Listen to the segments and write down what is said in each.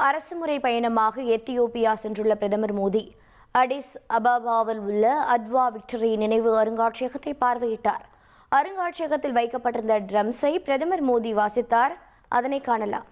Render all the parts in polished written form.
அரசுமுறை பயணமாக எத்தியோப்பியா சென்றுள்ள பிரதமர் மோடி அடிஸ் அபாபாவில் உள்ள அத்வா விக்டரி நினைவு அருங்காட்சியகத்தை பார்வையிட்டார். அருங்காட்சியகத்தில் வைக்கப்பட்டிருந்த ட்ரம்ஸை பிரதமர் மோடி வாசித்தார். அதனை காணலாம்.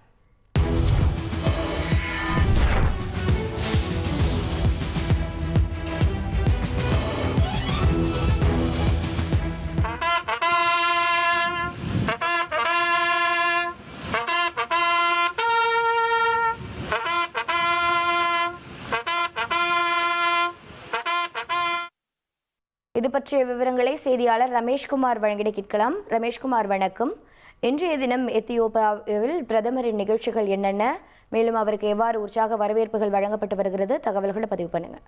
இது பற்றிய விவரங்களை செய்தியாளர் ரமேஷ்குமார் வழங்கிட கேட்கலாம். ரமேஷ்குமார், வணக்கம். இன்றைய தினம் எத்தியோப்பியாவில் பிரதமரின் நிகழ்ச்சிகள் என்னென்ன, மேலும் அவருக்கு எவ்வாறு உற்சாக வரவேற்புகள் வழங்கப்பட்டு வருகிறது, தகவல்களை பதிவு பண்ணுங்க.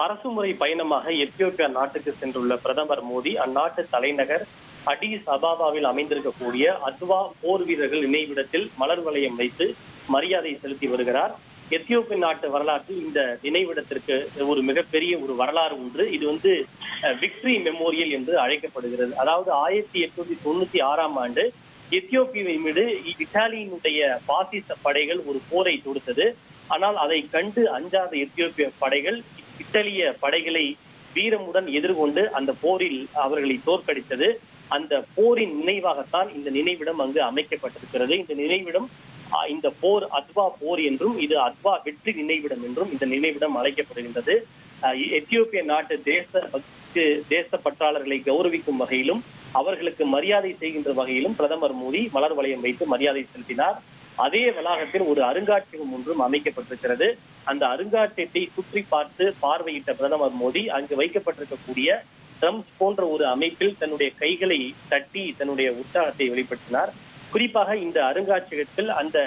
அரசுமுறை பயணமாக எத்தியோப்பியா நாட்டுக்கு சென்றுள்ள பிரதமர் மோடி அந்நாட்டு தலைநகர் அடிஸ் அபாபாவில் அமைந்திருக்கக்கூடிய அத்வா போர் வீரர்கள் நினைவிடத்தில் மலர் வளையம் வைத்து மரியாதை செலுத்தி வருகிறார். எத்தியோப்பிய நாட்டு வரலாற்றில் இந்த நினைவிடத்திற்கு ஒரு மிகப்பெரிய ஒரு வரலாறு ஒன்று. இது விக்டரி மெமோரியல் என்று அழைக்கப்படுகிறது. அதாவது 1896ஆம் ஆண்டு எத்தியோப்பியாவை மீது இத்தாலியினுடைய பாசிச படைகள் ஒரு போரை தொடுத்தது. ஆனால் அதை கண்டு அஞ்சாத எத்தியோப்பிய படைகள் இத்தாலிய படைகளை வீரமுடன் எதிர்கொண்டு அந்த போரில் அவர்களை தோற்கடித்தது. அந்த போரின் நினைவாகத்தான் இந்த நினைவிடம் அங்கு அமைக்கப்பட்டிருக்கிறது. இந்த நினைவிடம் இந்த போர் அத்வா போர் என்றும், இது அத்வா வெற்றி நினைவிடம் என்றும் இந்த நினைவிடம் அழைக்கப்படுகின்றது. எத்தியோப்பிய நாட்டு தேச பற்றாளர்களை கௌரவிக்கும் வகையிலும் அவர்களுக்கு மரியாதை செய்கின்ற வகையிலும் பிரதமர் மோடி மலர் வளையம் வைத்து மரியாதை செலுத்தினார். அதே வளாகத்தில் ஒரு அருங்காட்சியகம் ஒன்றும் அமைக்கப்பட்டிருக்கிறது. அந்த அருங்காட்சியகத்தை சுற்றி பார்த்து பார்வையிட்ட பிரதமர் மோடி அங்கு வைக்கப்பட்டிருக்கக்கூடிய ட்ரம்ஸ் போன்ற ஒரு அமைப்பில் தன்னுடைய கைகளை தட்டி தன்னுடைய உற்சாகத்தை வெளிப்படுத்தினார். குறிப்பாக இந்த அருங்காட்சியகத்தில் அந்த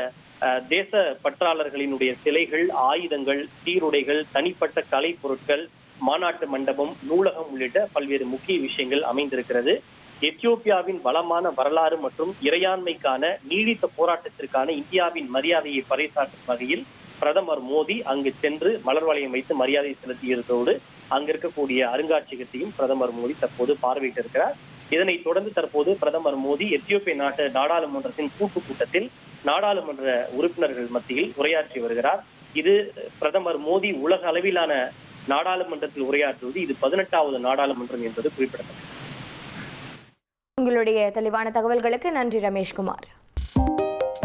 தேச பற்றாளர்களினுடைய சிலைகள், ஆயுதங்கள், சீருடைகள், தனிப்பட்ட கலை பொருட்கள், மாநாட்டு மண்டபம், நூலகம் உள்ளிட்ட பல்வேறு முக்கிய விஷயங்கள் அமைந்திருக்கிறது. எத்தியோப்பியாவின் வளமான வரலாறு மற்றும் இறையாண்மைக்கான நீடித்த போராட்டத்திற்கான இந்தியாவின் மரியாதையை பறைசாற்றும் வகையில் பிரதமர் மோடி அங்கு சென்று மலர் வளையம் வைத்து மரியாதை செலுத்தியதோடு அங்கு இருக்கக்கூடிய அருங்காட்சியகத்தையும் பிரதமர் மோடி தற்போது பார்வையிட்டிருக்கிறார். இதனைத் தொடர்ந்து தற்போது பிரதமர் மோடி எத்தியோப்பிய நாட்டு நாடாளுமன்றத்தின் கூட்டத்தில் நாடாளுமன்ற உறுப்பினர்கள் மத்தியில் உரையாற்றி வருகிறார். இது பிரதமர் மோடி உலக அளவிலான நாடாளுமன்றத்தில் உரையாற்றுவது இது 18வது நாடாளுமன்றம் என்பது குறிப்பிடத்தக்கது. உங்களுடைய தெளிவான தகவல்களுக்கு நன்றி ரமேஷ்குமார்.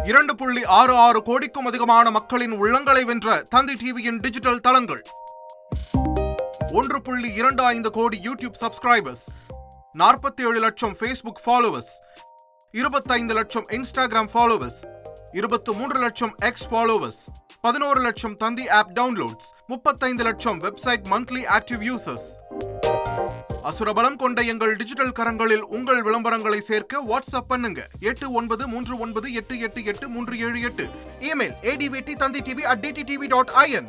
2.66 கோடிக்கும் அதிகமான மக்களின் உள்ளங்களை வென்ற தந்தி டிவியின் டிஜிட்டல் தளங்கள், 1.25 கோடி யூடியூப் சப்ஸ்கிரைபர்ஸ், 47 லட்சம் ஃபேஸ்புக் ஃபாலோவர்ஸ், 25 லட்சம் இன்ஸ்டாகிராம் ஃபாலோவர்ஸ், 23 லட்சம் எக்ஸ் ஃபாலோவர்ஸ், 11 லட்சம் தந்தி ஆப் டவுன்லோட்ஸ், 35 லட்சம் வெப்சைட் மந்த்லி ஆக்டிவ் யூசர்ஸ். அசுரபலம் கொண்ட எங்கள் டிஜிட்டல் கரங்களில் உங்கள் விளம்பரங்களை சேர்க்க வாட்ஸ்அப் பண்ணுங்க 8939888378. Email advt@dttv.in.